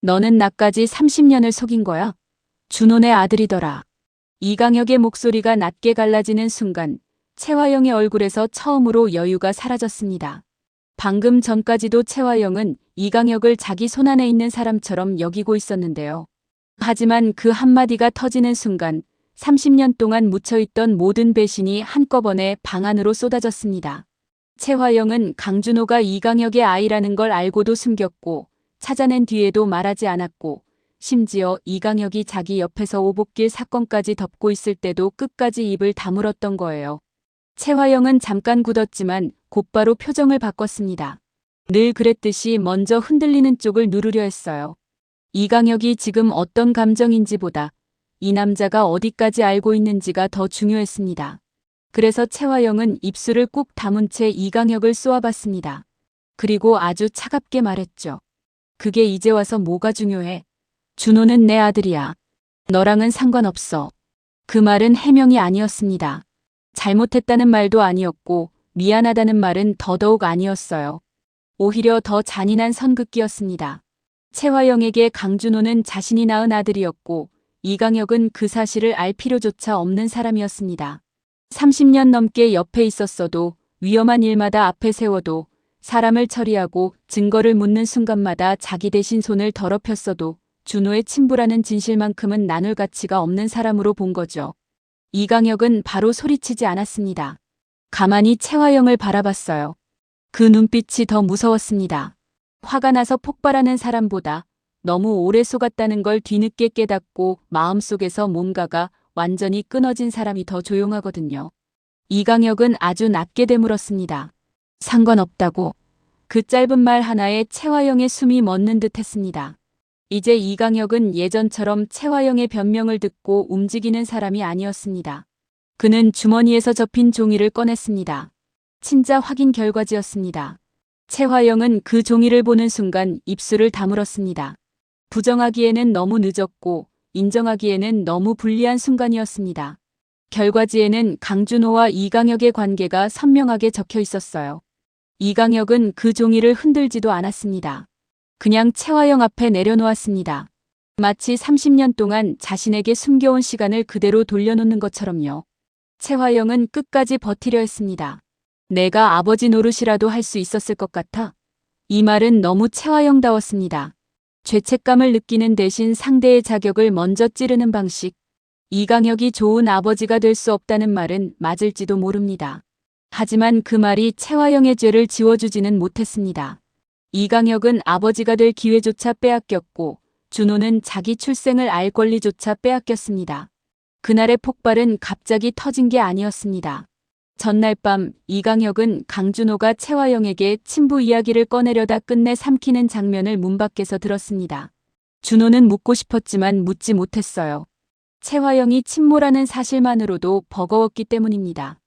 너는 나까지 30년을 속인 거야? 준혼의 아들이더라. 이강혁의 목소리가 낮게 갈라지는 순간 채화영의 얼굴에서 처음으로 여유가 사라졌습니다. 방금 전까지도 채화영은 이강혁을 자기 손안에 있는 사람처럼 여기고 있었는데요. 하지만 그 한마디가 터지는 순간 30년 동안 묻혀있던 모든 배신이 한꺼번에 방 안으로 쏟아졌습니다. 채화영은 강준호가 이강혁의 아이라는 걸 알고도 숨겼고 찾아낸 뒤에도 말하지 않았고 심지어 이강혁이 자기 옆에서 오복길 사건까지 덮고 있을 때도 끝까지 입을 다물었던 거예요. 채화영은 잠깐 굳었지만 곧바로 표정을 바꿨습니다. 늘 그랬듯이 먼저 흔들리는 쪽을 누르려 했어요. 이강혁이 지금 어떤 감정인지보다 이 남자가 어디까지 알고 있는지가 더 중요했습니다. 그래서 채화영은 입술을 꾹 다문 채 이강혁을 쏘아봤습니다. 그리고 아주 차갑게 말했죠. 그게 이제 와서 뭐가 중요해? 준호는 내 아들이야. 너랑은 상관없어. 그 말은 해명이 아니었습니다. 잘못했다는 말도 아니었고 미안하다는 말은 더더욱 아니었어요. 오히려 더 잔인한 선긋기였습니다. 채화영에게 강준호는 자신이 낳은 아들이었고 이강혁은 그 사실을 알 필요조차 없는 사람이었습니다. 30년 넘게 옆에 있었어도 위험한 일마다 앞에 세워도 사람을 처리하고 증거를 묻는 순간마다 자기 대신 손을 더럽혔어도 준호의 친부라는 진실만큼은 나눌 가치가 없는 사람으로 본 거죠. 이강혁은 바로 소리치지 않았습니다. 가만히 채화영을 바라봤어요. 그 눈빛이 더 무서웠습니다. 화가 나서 폭발하는 사람보다 너무 오래 속았다는 걸 뒤늦게 깨닫고 마음속에서 뭔가가 완전히 끊어진 사람이 더 조용하거든요. 이강혁은 아주 낮게 되물었습니다. 상관없다고. 그 짧은 말 하나에 채화영의 숨이 멎는 듯 했습니다. 이제 이강혁은 예전처럼 채화영의 변명을 듣고 움직이는 사람이 아니었습니다. 그는 주머니에서 접힌 종이를 꺼냈습니다. 친자 확인 결과지였습니다. 채화영은 그 종이를 보는 순간 입술을 다물었습니다. 부정하기에는 너무 늦었고 인정하기에는 너무 불리한 순간이었습니다. 결과지에는 강준호와 이강혁의 관계가 선명하게 적혀 있었어요. 이강혁은 그 종이를 흔들지도 않았습니다. 그냥 채화영 앞에 내려놓았습니다. 마치 30년 동안 자신에게 숨겨온 시간을 그대로 돌려놓는 것처럼요. 채화영은 끝까지 버티려 했습니다. 내가 아버지 노릇이라도 할 수 있었을 것 같아. 이 말은 너무 채화영다웠습니다. 죄책감을 느끼는 대신 상대의 자격을 먼저 찌르는 방식. 이강혁이 좋은 아버지가 될 수 없다는 말은 맞을지도 모릅니다. 하지만 그 말이 채화영의 죄를 지워주지는 못했습니다. 이강혁은 아버지가 될 기회조차 빼앗겼고 준호는 자기 출생을 알 권리조차 빼앗겼습니다. 그날의 폭발은 갑자기 터진 게 아니었습니다. 전날 밤 이강혁은 강준호가 채화영에게 친부 이야기를 꺼내려다 끝내 삼키는 장면을 문 밖에서 들었습니다. 준호는 묻고 싶었지만 묻지 못했어요. 채화영이 친모라는 사실만으로도 버거웠기 때문입니다.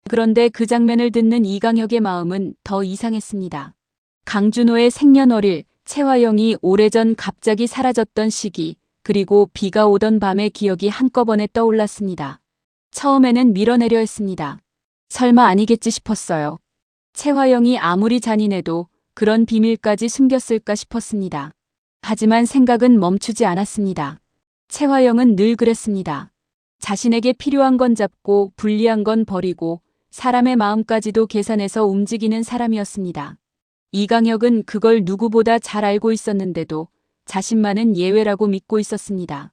그런데 그 장면을 듣는 이강혁의 마음은 더 이상했습니다. 강준호의 생년월일, 채화영이 오래전 갑자기 사라졌던 시기, 그리고 비가 오던 밤의 기억이 한꺼번에 떠올랐습니다. 처음에는 밀어내려 했습니다. 설마 아니겠지 싶었어요. 채화영이 아무리 잔인해도 그런 비밀까지 숨겼을까 싶었습니다. 하지만 생각은 멈추지 않았습니다. 채화영은 늘 그랬습니다. 자신에게 필요한 건 잡고 불리한 건 버리고 사람의 마음까지도 계산해서 움직이는 사람이었습니다. 이강혁은 그걸 누구보다 잘 알고 있었는데도 자신만은 예외라고 믿고 있었습니다.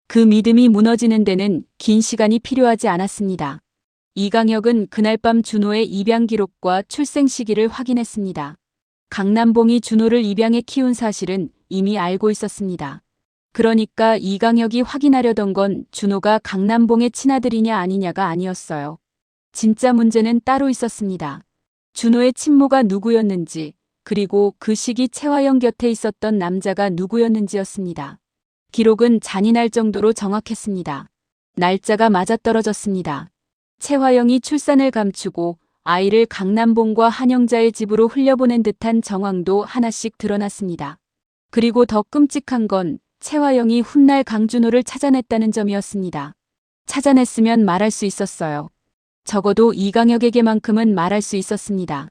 그 믿음이 무너지는 데는 긴 시간이 필요하지 않았습니다. 이강혁은 그날 밤 준호의 입양 기록과 출생 시기를 확인했습니다. 강남봉이 준호를 입양해 키운 사실은 이미 알고 있었습니다. 그러니까 이강혁이 확인하려던 건 준호가 강남봉의 친아들이냐 아니냐가 아니었어요. 진짜 문제는 따로 있었습니다. 준호의 친모가 누구였는지, 그리고 그 시기 채화영 곁에 있었던 남자가 누구였는지였습니다. 기록은 잔인할 정도로 정확했습니다. 날짜가 맞아떨어졌습니다. 채화영이 출산을 감추고 아이를 강남봉과 한영자의 집으로 흘려보낸 듯한 정황도 하나씩 드러났습니다. 그리고 더 끔찍한 건 채화영이 훗날 강준호를 찾아냈다는 점이었습니다. 찾아냈으면 말할 수 있었어요. 적어도 이강혁에게만큼은 말할 수 있었습니다.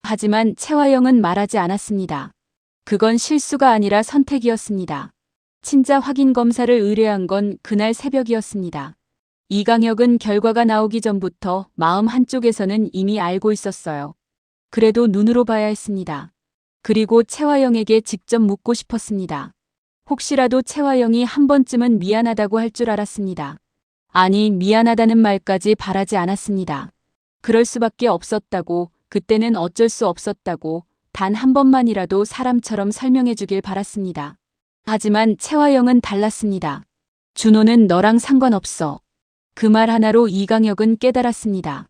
하지만 채화영은 말하지 않았습니다. 그건 실수가 아니라 선택이었습니다. 친자 확인 검사를 의뢰한 건 그날 새벽이었습니다. 이강혁은 결과가 나오기 전부터 마음 한쪽에서는 이미 알고 있었어요. 그래도 눈으로 봐야 했습니다. 그리고 채화영에게 직접 묻고 싶었습니다. 혹시라도 채화영이 한 번쯤은 미안하다고 할 줄 알았습니다. 아니, 미안하다는 말까지 바라지 않았습니다. 그럴 수밖에 없었다고, 그때는 어쩔 수 없었다고, 단 한 번만이라도 사람처럼 설명해 주길 바랐습니다. 하지만 채화영은 달랐습니다. 준호는 너랑 상관없어. 그 말 하나로 이강혁은 깨달았습니다.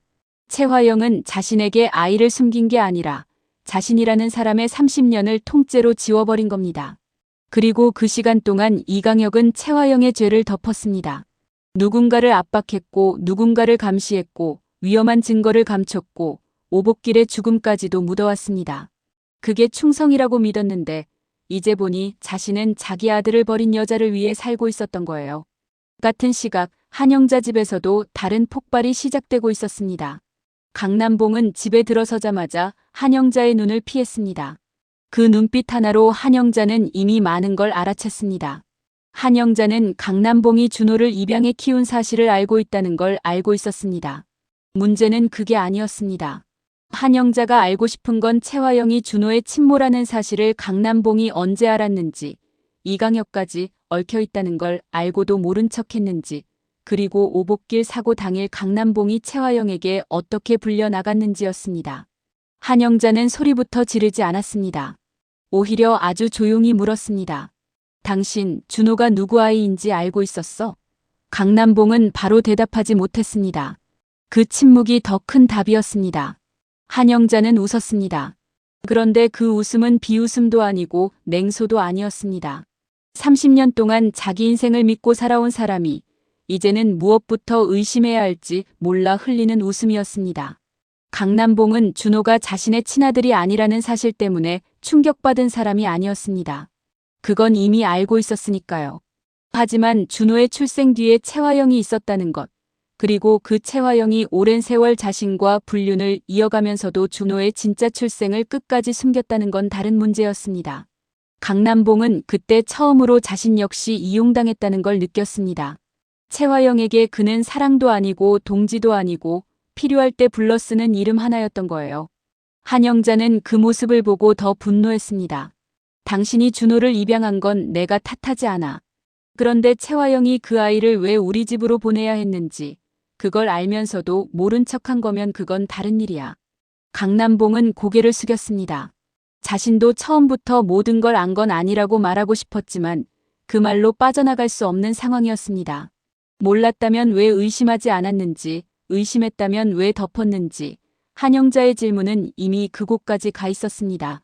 채화영은 자신에게 아이를 숨긴 게 아니라 자신이라는 사람의 30년을 통째로 지워버린 겁니다. 그리고 그 시간 동안 이강혁은 채화영의 죄를 덮었습니다. 누군가를 압박했고 누군가를 감시했고 위험한 증거를 감췄고 오복길의 죽음까지도 묻어왔습니다. 그게 충성이라고 믿었는데 이제 보니 자신은 자기 아들을 버린 여자를 위해 살고 있었던 거예요. 같은 시각 한영자 집에서도 다른 폭발이 시작되고 있었습니다. 강남봉은 집에 들어서자마자 한영자의 눈을 피했습니다. 그 눈빛 하나로 한영자는 이미 많은 걸 알아챘습니다. 한영자는 강남봉이 준호를 입양해 키운 사실을 알고 있다는 걸 알고 있었습니다. 문제는 그게 아니었습니다. 한영자가 알고 싶은 건 채화영이 준호의 친모라는 사실을 강남봉이 언제 알았는지, 이강혁까지 얽혀있다는 걸 알고도 모른 척했는지, 그리고 오복길 사고 당일 강남봉이 채화영에게 어떻게 불려나갔는지였습니다. 한영자는 소리부터 지르지 않았습니다. 오히려 아주 조용히 물었습니다. 당신 준호가 누구 아이인지 알고 있었어? 강남봉은 바로 대답하지 못했습니다. 그 침묵이 더 큰 답이었습니다. 한영자는 웃었습니다. 그런데 그 웃음은 비웃음도 아니고 냉소도 아니었습니다. 30년 동안 자기 인생을 믿고 살아온 사람이 이제는 무엇부터 의심해야 할지 몰라 흘리는 웃음이었습니다. 강남봉은 준호가 자신의 친아들이 아니라는 사실 때문에 충격받은 사람이 아니었습니다. 그건 이미 알고 있었으니까요. 하지만 준호의 출생 뒤에 채화영이 있었다는 것, 그리고 그 채화영이 오랜 세월 자신과 불륜을 이어가면서도 준호의 진짜 출생을 끝까지 숨겼다는 건 다른 문제였습니다. 강남봉은 그때 처음으로 자신 역시 이용당했다는 걸 느꼈습니다. 채화영에게 그는 사랑도 아니고 동지도 아니고 필요할 때 불러 쓰는 이름 하나였던 거예요. 한영자는 그 모습을 보고 더 분노했습니다. 당신이 준호를 입양한 건 내가 탓하지 않아. 그런데 채화영이 그 아이를 왜 우리 집으로 보내야 했는지, 그걸 알면서도 모른 척한 거면 그건 다른 일이야. 강남봉은 고개를 숙였습니다. 자신도 처음부터 모든 걸 안 건 아니라고 말하고 싶었지만 그 말로 빠져나갈 수 없는 상황이었습니다. 몰랐다면 왜 의심하지 않았는지, 의심했다면 왜 덮었는지, 한영자의 질문은 이미 그곳까지 가 있었습니다.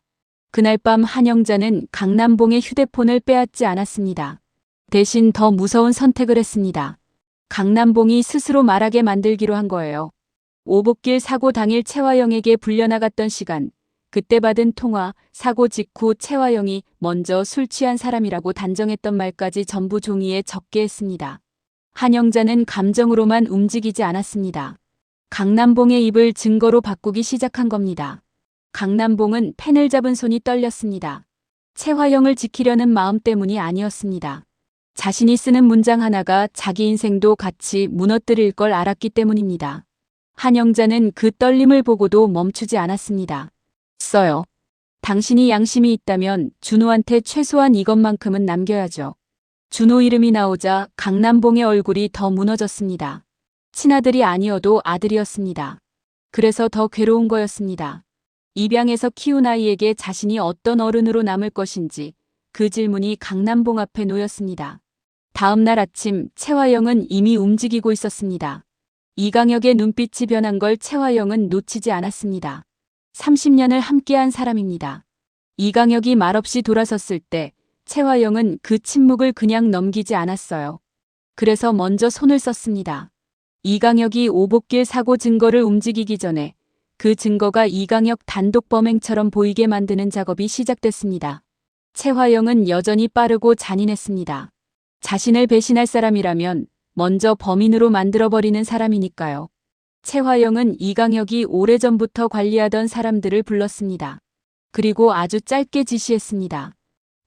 그날 밤 한영자는 강남봉의 휴대폰을 빼앗지 않았습니다. 대신 더 무서운 선택을 했습니다. 강남봉이 스스로 말하게 만들기로 한 거예요. 오복길 사고 당일 채화영에게 불려나갔던 시간, 그때 받은 통화, 사고 직후 채화영이 먼저 술 취한 사람이라고 단정했던 말까지 전부 종이에 적게 했습니다. 한영자는 감정으로만 움직이지 않았습니다. 강남봉의 입을 증거로 바꾸기 시작한 겁니다. 강남봉은 펜을 잡은 손이 떨렸습니다. 채화영을 지키려는 마음 때문이 아니었습니다. 자신이 쓰는 문장 하나가 자기 인생도 같이 무너뜨릴 걸 알았기 때문입니다. 한영자는 그 떨림을 보고도 멈추지 않았습니다. 써요. 당신이 양심이 있다면 준호한테 최소한 이것만큼은 남겨야죠. 준호 이름이 나오자 강남봉의 얼굴이 더 무너졌습니다. 친아들이 아니어도 아들이었습니다. 그래서 더 괴로운 거였습니다. 입양해서 키운 아이에게 자신이 어떤 어른으로 남을 것인지 그 질문이 강남봉 앞에 놓였습니다. 다음 날 아침 채화영은 이미 움직이고 있었습니다. 이강혁의 눈빛이 변한 걸 채화영은 놓치지 않았습니다. 30년을 함께한 사람입니다. 이강혁이 말없이 돌아섰을 때 채화영은 그 침묵을 그냥 넘기지 않았어요. 그래서 먼저 손을 썼습니다. 이강혁이 오복길 사고 증거를 움직이기 전에 그 증거가 이강혁 단독 범행처럼 보이게 만드는 작업이 시작됐습니다. 채화영은 여전히 빠르고 잔인했습니다. 자신을 배신할 사람이라면 먼저 범인으로 만들어버리는 사람이니까요. 채화영은 이강혁이 오래전부터 관리하던 사람들을 불렀습니다. 그리고 아주 짧게 지시했습니다.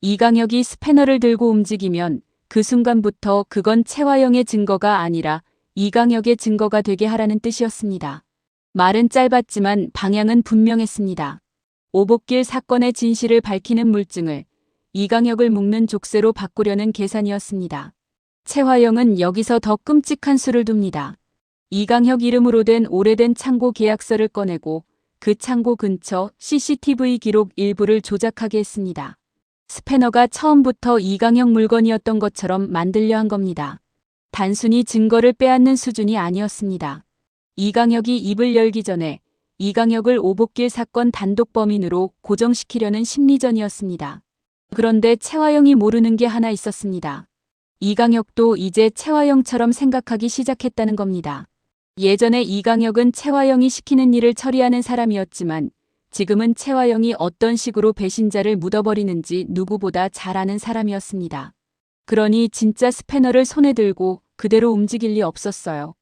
이강혁이 스패너를 들고 움직이면 그 순간부터 그건 채화영의 증거가 아니라 이강혁의 증거가 되게 하라는 뜻이었습니다. 말은 짧았지만 방향은 분명했습니다. 오복길 사건의 진실을 밝히는 물증을 이강혁을 묶는 족쇄로 바꾸려는 계산이었습니다. 채화영은 여기서 더 끔찍한 수를 둡니다. 이강혁 이름으로 된 오래된 창고 계약서를 꺼내고 그 창고 근처 CCTV 기록 일부를 조작하게 했습니다. 스패너가 처음부터 이강혁 물건이었던 것처럼 만들려 한 겁니다. 단순히 증거를 빼앗는 수준이 아니었습니다. 이강혁이 입을 열기 전에 이강혁을 오복길 사건 단독 범인으로 고정시키려는 심리전이었습니다. 그런데 채화영이 모르는 게 하나 있었습니다. 이강혁도 이제 채화영처럼 생각하기 시작했다는 겁니다. 예전에 이강혁은 채화영이 시키는 일을 처리하는 사람이었지만 지금은 채화영이 어떤 식으로 배신자를 묻어버리는지 누구보다 잘 아는 사람이었습니다. 그러니 진짜 스패너를 손에 들고 그대로 움직일 리 없었어요.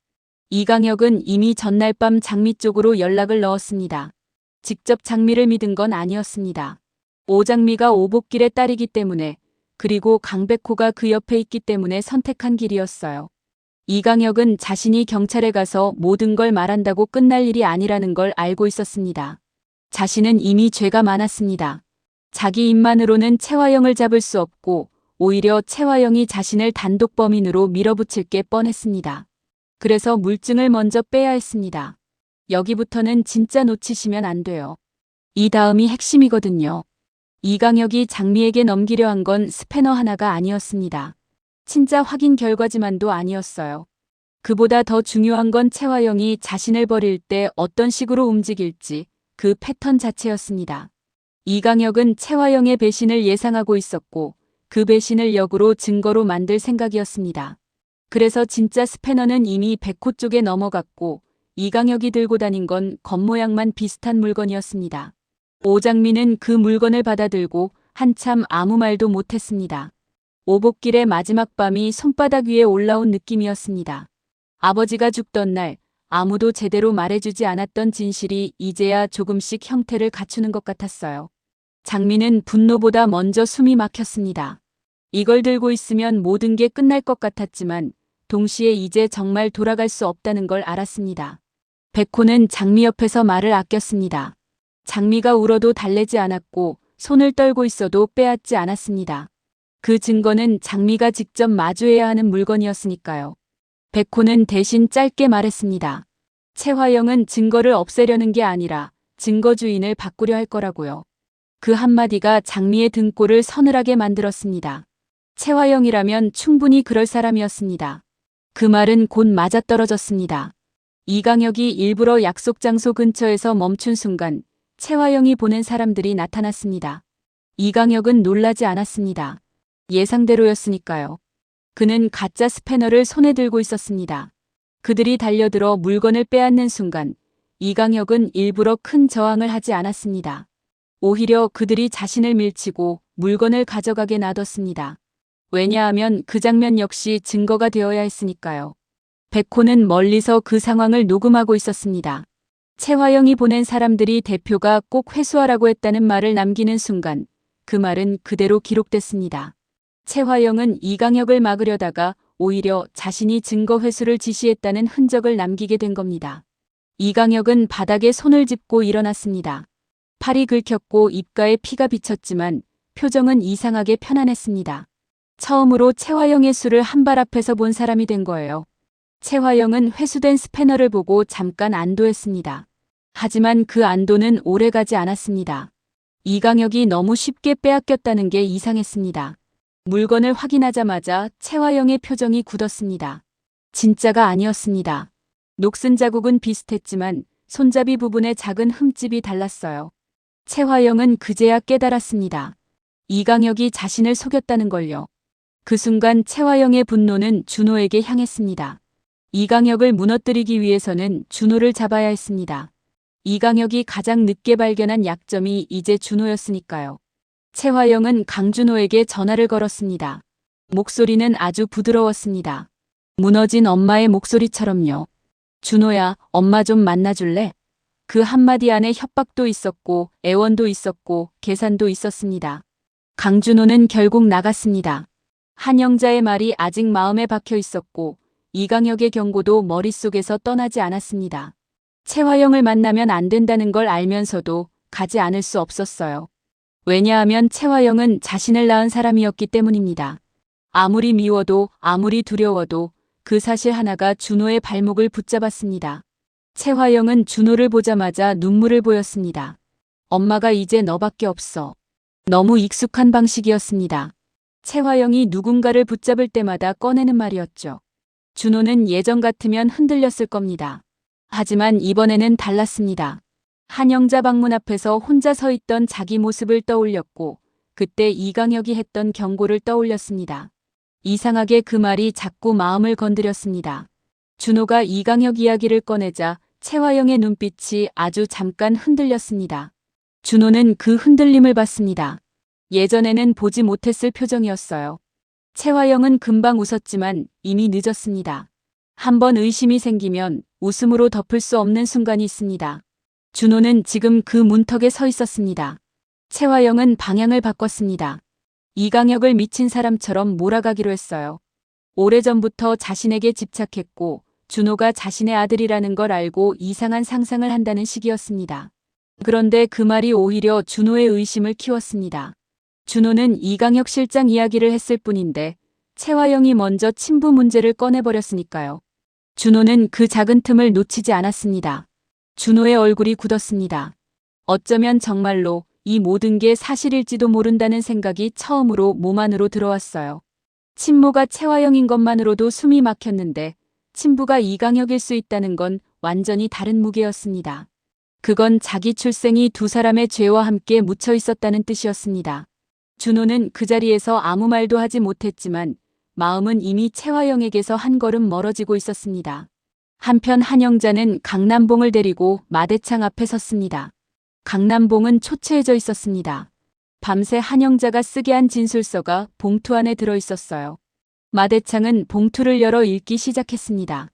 이강혁은 이미 전날 밤 장미 쪽으로 연락을 넣었습니다. 직접 장미를 믿은 건 아니었습니다. 오장미가 오복길의 딸이기 때문에 그리고 강백호가 그 옆에 있기 때문에 선택한 길이었어요. 이강혁은 자신이 경찰에 가서 모든 걸 말한다고 끝날 일이 아니라는 걸 알고 있었습니다. 자신은 이미 죄가 많았습니다. 자기 입만으로는 채화영을 잡을 수 없고 오히려 채화영이 자신을 단독 범인으로 밀어붙일 게 뻔했습니다. 그래서 물증을 먼저 빼야 했습니다. 여기부터는 진짜 놓치시면 안 돼요. 이 다음이 핵심이거든요. 이강혁이 장미에게 넘기려 한 건 스패너 하나가 아니었습니다. 친자 확인 결과지만도 아니었어요. 그보다 더 중요한 건 채화영이 자신을 버릴 때 어떤 식으로 움직일지 그 패턴 자체였습니다. 이강혁은 채화영의 배신을 예상하고 있었고 그 배신을 역으로 증거로 만들 생각이었습니다. 그래서 진짜 스패너는 이미 백호 쪽에 넘어갔고 이강혁이 들고 다닌 건 겉모양만 비슷한 물건이었습니다. 오장미는 그 물건을 받아들고 한참 아무 말도 못했습니다. 오복길의 마지막 밤이 손바닥 위에 올라온 느낌이었습니다. 아버지가 죽던 날 아무도 제대로 말해주지 않았던 진실이 이제야 조금씩 형태를 갖추는 것 같았어요. 장미는 분노보다 먼저 숨이 막혔습니다. 이걸 들고 있으면 모든 게 끝날 것 같았지만 동시에 이제 정말 돌아갈 수 없다는 걸 알았습니다. 백호는 장미 옆에서 말을 아꼈습니다. 장미가 울어도 달래지 않았고 손을 떨고 있어도 빼앗지 않았습니다. 그 증거는 장미가 직접 마주해야 하는 물건이었으니까요. 백호는 대신 짧게 말했습니다. 채화영은 증거를 없애려는 게 아니라 증거 주인을 바꾸려 할 거라고요. 그 한마디가 장미의 등골을 서늘하게 만들었습니다. 채화영이라면 충분히 그럴 사람이었습니다. 그 말은 곧 맞아떨어졌습니다. 이강혁이 일부러 약속 장소 근처에서 멈춘 순간 채화영이 보낸 사람들이 나타났습니다. 이강혁은 놀라지 않았습니다. 예상대로였으니까요. 그는 가짜 스패너를 손에 들고 있었습니다. 그들이 달려들어 물건을 빼앗는 순간 이강혁은 일부러 큰 저항을 하지 않았습니다. 오히려 그들이 자신을 밀치고 물건을 가져가게 놔뒀습니다. 왜냐하면 그 장면 역시 증거가 되어야 했으니까요. 백호는 멀리서 그 상황을 녹음하고 있었습니다. 채화영이 보낸 사람들이 대표가 꼭 회수하라고 했다는 말을 남기는 순간 그 말은 그대로 기록됐습니다. 채화영은 이강혁을 막으려다가 오히려 자신이 증거 회수를 지시했다는 흔적을 남기게 된 겁니다. 이강혁은 바닥에 손을 짚고 일어났습니다. 팔이 긁혔고 입가에 피가 비쳤지만 표정은 이상하게 편안했습니다. 처음으로 채화영의 수를 한 발 앞에서 본 사람이 된 거예요. 채화영은 회수된 스패너를 보고 잠깐 안도했습니다. 하지만 그 안도는 오래가지 않았습니다. 이강혁이 너무 쉽게 빼앗겼다는 게 이상했습니다. 물건을 확인하자마자 채화영의 표정이 굳었습니다. 진짜가 아니었습니다. 녹슨 자국은 비슷했지만 손잡이 부분의 작은 흠집이 달랐어요. 채화영은 그제야 깨달았습니다. 이강혁이 자신을 속였다는 걸요. 그 순간 채화영의 분노는 준호에게 향했습니다. 이강혁을 무너뜨리기 위해서는 준호를 잡아야 했습니다. 이강혁이 가장 늦게 발견한 약점이 이제 준호였으니까요. 채화영은 강준호에게 전화를 걸었습니다. 목소리는 아주 부드러웠습니다. 무너진 엄마의 목소리처럼요. 준호야, 엄마 좀 만나줄래? 그 한마디 안에 협박도 있었고 애원도 있었고 계산도 있었습니다. 강준호는 결국 나갔습니다. 한영자의 말이 아직 마음에 박혀 있었고 이강혁의 경고도 머릿속에서 떠나지 않았습니다. 채화영을 만나면 안 된다는 걸 알면서도 가지 않을 수 없었어요. 왜냐하면 채화영은 자신을 낳은 사람이었기 때문입니다. 아무리 미워도 아무리 두려워도 그 사실 하나가 준호의 발목을 붙잡았습니다. 채화영은 준호를 보자마자 눈물을 보였습니다. 엄마가 이제 너밖에 없어. 너무 익숙한 방식이었습니다. 채화영이 누군가를 붙잡을 때마다 꺼내는 말이었죠. 준호는 예전 같으면 흔들렸을 겁니다. 하지만 이번에는 달랐습니다. 한영자 방문 앞에서 혼자 서 있던 자기 모습을 떠올렸고 그때 이강혁이 했던 경고를 떠올렸습니다. 이상하게 그 말이 자꾸 마음을 건드렸습니다. 준호가 이강혁 이야기를 꺼내자 채화영의 눈빛이 아주 잠깐 흔들렸습니다. 준호는 그 흔들림을 봤습니다. 예전에는 보지 못했을 표정이었어요. 채화영은 금방 웃었지만 이미 늦었습니다. 한번 의심이 생기면 웃음으로 덮을 수 없는 순간이 있습니다. 준호는 지금 그 문턱에 서 있었습니다. 채화영은 방향을 바꿨습니다. 이강혁을 미친 사람처럼 몰아가기로 했어요. 오래전부터 자신에게 집착했고 준호가 자신의 아들이라는 걸 알고 이상한 상상을 한다는 시기였습니다. 그런데 그 말이 오히려 준호의 의심을 키웠습니다. 준호는 이강혁 실장 이야기를 했을 뿐인데 채화영이 먼저 친부 문제를 꺼내버렸으니까요. 준호는 그 작은 틈을 놓치지 않았습니다. 준호의 얼굴이 굳었습니다. 어쩌면 정말로 이 모든 게 사실일지도 모른다는 생각이 처음으로 몸 안으로 들어왔어요. 친모가 채화영인 것만으로도 숨이 막혔는데 친부가 이강혁일 수 있다는 건 완전히 다른 무게였습니다. 그건 자기 출생이 두 사람의 죄와 함께 묻혀 있었다는 뜻이었습니다. 준호는 그 자리에서 아무 말도 하지 못했지만 마음은 이미 채화영에게서 한 걸음 멀어지고 있었습니다. 한편 한영자는 강남봉을 데리고 마대창 앞에 섰습니다. 강남봉은 초췌해져 있었습니다. 밤새 한영자가 쓰게 한 진술서가 봉투 안에 들어 있었어요. 마대창은 봉투를 열어 읽기 시작했습니다.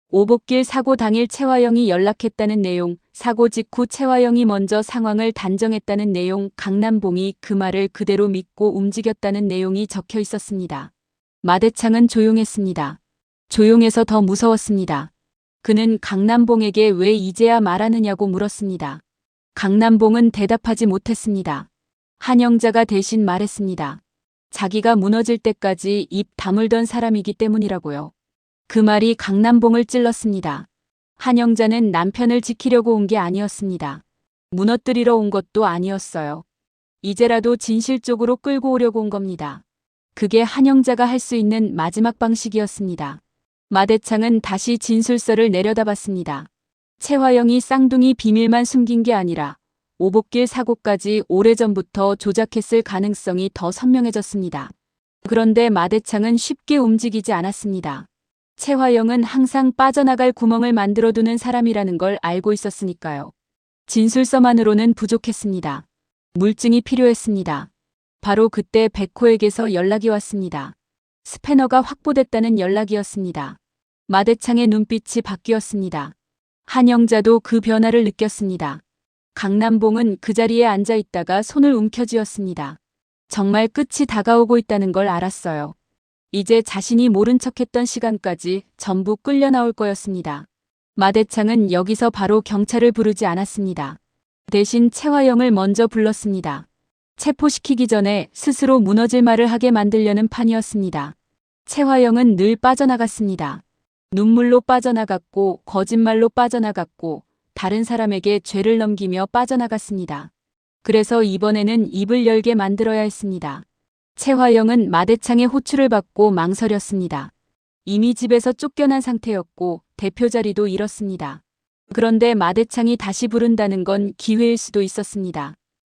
오복길 사고 당일 채화영이 연락했다는 내용, 사고 직후 채화영이 먼저 상황을 단정했다는 내용, 강남봉이 그 말을 그대로 믿고 움직였다는 내용이 적혀 있었습니다. 마대창은 조용했습니다. 조용해서 더 무서웠습니다. 그는 강남봉에게 왜 이제야 말하느냐고 물었습니다. 강남봉은 대답하지 못했습니다. 한영자가 대신 말했습니다. 자기가 무너질 때까지 입 다물던 사람이기 때문이라고요. 그 말이 강남봉을 찔렀습니다. 한영자는 남편을 지키려고 온 게 아니었습니다. 무너뜨리러 온 것도 아니었어요. 이제라도 진실 쪽으로 끌고 오려고 온 겁니다. 그게 한영자가 할 수 있는 마지막 방식이었습니다. 마대창은 다시 진술서를 내려다봤습니다. 채화영이 쌍둥이 비밀만 숨긴 게 아니라 오복길 사고까지 오래전부터 조작했을 가능성이 더 선명해졌습니다. 그런데 마대창은 쉽게 움직이지 않았습니다. 채화영은 항상 빠져나갈 구멍을 만들어두는 사람이라는 걸 알고 있었으니까요. 진술서만으로는 부족했습니다. 물증이 필요했습니다. 바로 그때 백호에게서 연락이 왔습니다. 스패너가 확보됐다는 연락이었습니다. 마대창의 눈빛이 바뀌었습니다. 한영자도 그 변화를 느꼈습니다. 강남봉은 그 자리에 앉아 있다가 손을 움켜쥐었습니다. 정말 끝이 다가오고 있다는 걸 알았어요. 이제 자신이 모른 척했던 시간까지 전부 끌려 나올 거였습니다. 마대창은 여기서 바로 경찰을 부르지 않았습니다. 대신 채화영을 먼저 불렀습니다. 체포시키기 전에 스스로 무너질 말을 하게 만들려는 판이었습니다. 채화영은 늘 빠져나갔습니다. 눈물로 빠져나갔고 거짓말로 빠져나갔고 다른 사람에게 죄를 넘기며 빠져나갔습니다. 그래서 이번에는 입을 열게 만들어야 했습니다. 채화영은 마대창의 호출을 받고 망설였습니다. 이미 집에서 쫓겨난 상태였고 대표 자리도 잃었습니다. 그런데 마대창이 다시 부른다는 건 기회일 수도 있었습니다.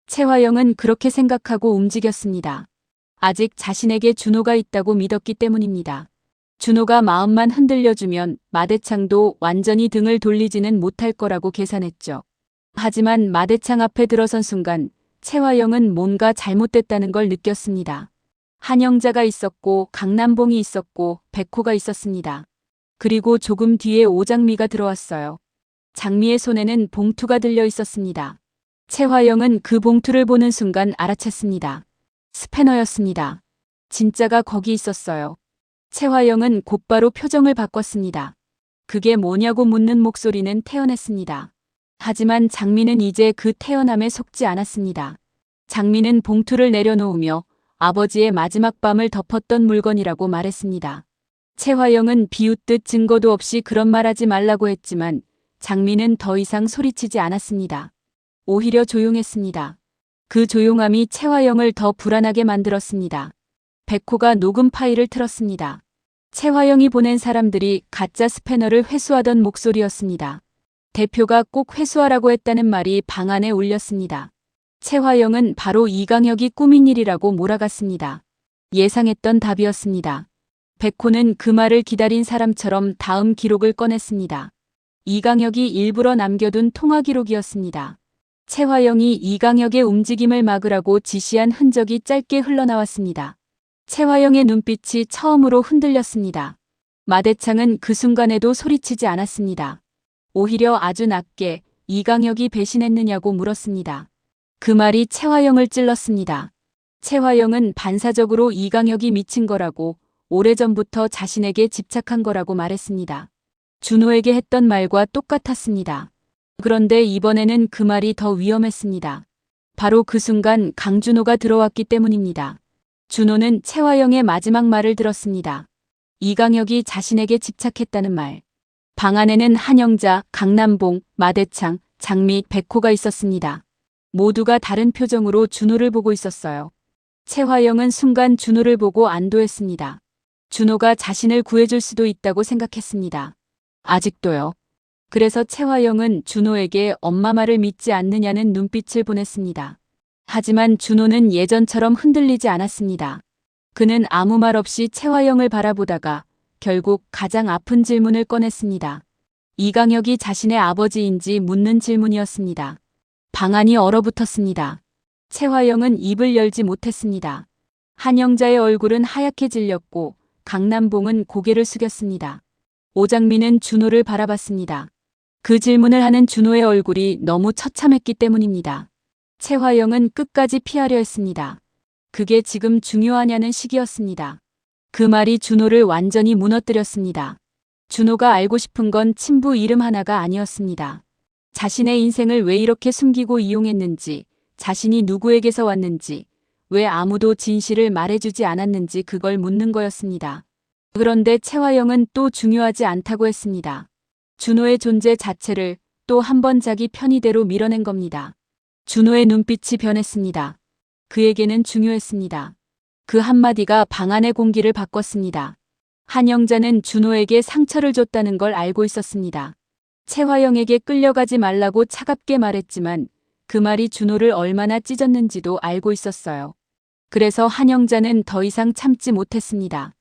채화영은 그렇게 생각하고 움직였습니다. 아직 자신에게 준호가 있다고 믿었기 때문입니다. 준호가 마음만 흔들려주면 마대창도 완전히 등을 돌리지는 못할 거라고 계산했죠. 하지만 마대창 앞에 들어선 순간 채화영은 뭔가 잘못됐다는 걸 느꼈습니다. 한영자가 있었고 강남봉이 있었고 백호가 있었습니다. 그리고 조금 뒤에 오장미가 들어왔어요. 장미의 손에는 봉투가 들려 있었습니다. 채화영은 그 봉투를 보는 순간 알아챘습니다. 스패너였습니다. 진짜가 거기 있었어요. 채화영은 곧바로 표정을 바꿨습니다. 그게 뭐냐고 묻는 목소리는 태연했습니다. 하지만 장미는 이제 그 태연함에 속지 않았습니다. 장미는 봉투를 내려놓으며 아버지의 마지막 밤을 덮었던 물건이라고 말했습니다. 채화영은 비웃듯 증거도 없이 그런 말하지 말라고 했지만 장미는 더 이상 소리치지 않았습니다. 오히려 조용했습니다. 그 조용함이 채화영을 더 불안하게 만들었습니다. 백호가 녹음 파일을 틀었습니다. 채화영이 보낸 사람들이 가짜 스패너를 회수하던 목소리였습니다. 대표가 꼭 회수하라고 했다는 말이 방 안에 울렸습니다. 채화영은 바로 이강혁이 꾸민 일이라고 몰아갔습니다. 예상했던 답이었습니다. 백호는 그 말을 기다린 사람처럼 다음 기록을 꺼냈습니다. 이강혁이 일부러 남겨둔 통화 기록이었습니다. 채화영이 이강혁의 움직임을 막으라고 지시한 흔적이 짧게 흘러나왔습니다. 채화영의 눈빛이 처음으로 흔들렸습니다. 마대창은 그 순간에도 소리치지 않았습니다. 오히려 아주 낮게 이강혁이 배신했느냐고 물었습니다. 그 말이 채화영을 찔렀습니다. 채화영은 반사적으로 이강혁이 미친 거라고, 오래전부터 자신에게 집착한 거라고 말했습니다. 준호에게 했던 말과 똑같았습니다. 그런데 이번에는 그 말이 더 위험했습니다. 바로 그 순간 강준호가 들어왔기 때문입니다. 준호는 채화영의 마지막 말을 들었습니다. 이강혁이 자신에게 집착했다는 말. 방 안에는 한영자, 강남봉, 마대창, 장미, 백호가 있었습니다. 모두가 다른 표정으로 준호를 보고 있었어요. 채화영은 순간 준호를 보고 안도했습니다. 준호가 자신을 구해줄 수도 있다고 생각했습니다. 아직도요. 그래서 채화영은 준호에게 엄마 말을 믿지 않느냐는 눈빛을 보냈습니다. 하지만 준호는 예전처럼 흔들리지 않았습니다. 그는 아무 말 없이 채화영을 바라보다가 결국 가장 아픈 질문을 꺼냈습니다. 이강혁이 자신의 아버지인지 묻는 질문이었습니다. 방안이 얼어붙었습니다. 채화영은 입을 열지 못했습니다. 한영자의 얼굴은 하얗게 질렸고 강남봉은 고개를 숙였습니다. 오장민은 준호를 바라봤습니다. 그 질문을 하는 준호의 얼굴이 너무 처참했기 때문입니다. 채화영은 끝까지 피하려 했습니다. 그게 지금 중요하냐는 식이었습니다. 그 말이 준호를 완전히 무너뜨렸습니다. 준호가 알고 싶은 건 친부 이름 하나가 아니었습니다. 자신의 인생을 왜 이렇게 숨기고 이용했는지, 자신이 누구에게서 왔는지, 왜 아무도 진실을 말해주지 않았는지 그걸 묻는 거였습니다. 그런데 채화영은 또 중요하지 않다고 했습니다. 준호의 존재 자체를 또 한 번 자기 편의대로 밀어낸 겁니다. 준호의 눈빛이 변했습니다. 그에게는 중요했습니다. 그 한마디가 방 안의 공기를 바꿨습니다. 한영자는 준호에게 상처를 줬다는 걸 알고 있었습니다. 채화영에게 끌려가지 말라고 차갑게 말했지만 그 말이 준호를 얼마나 찢었는지도 알고 있었어요. 그래서 한영자는 더 이상 참지 못했습니다.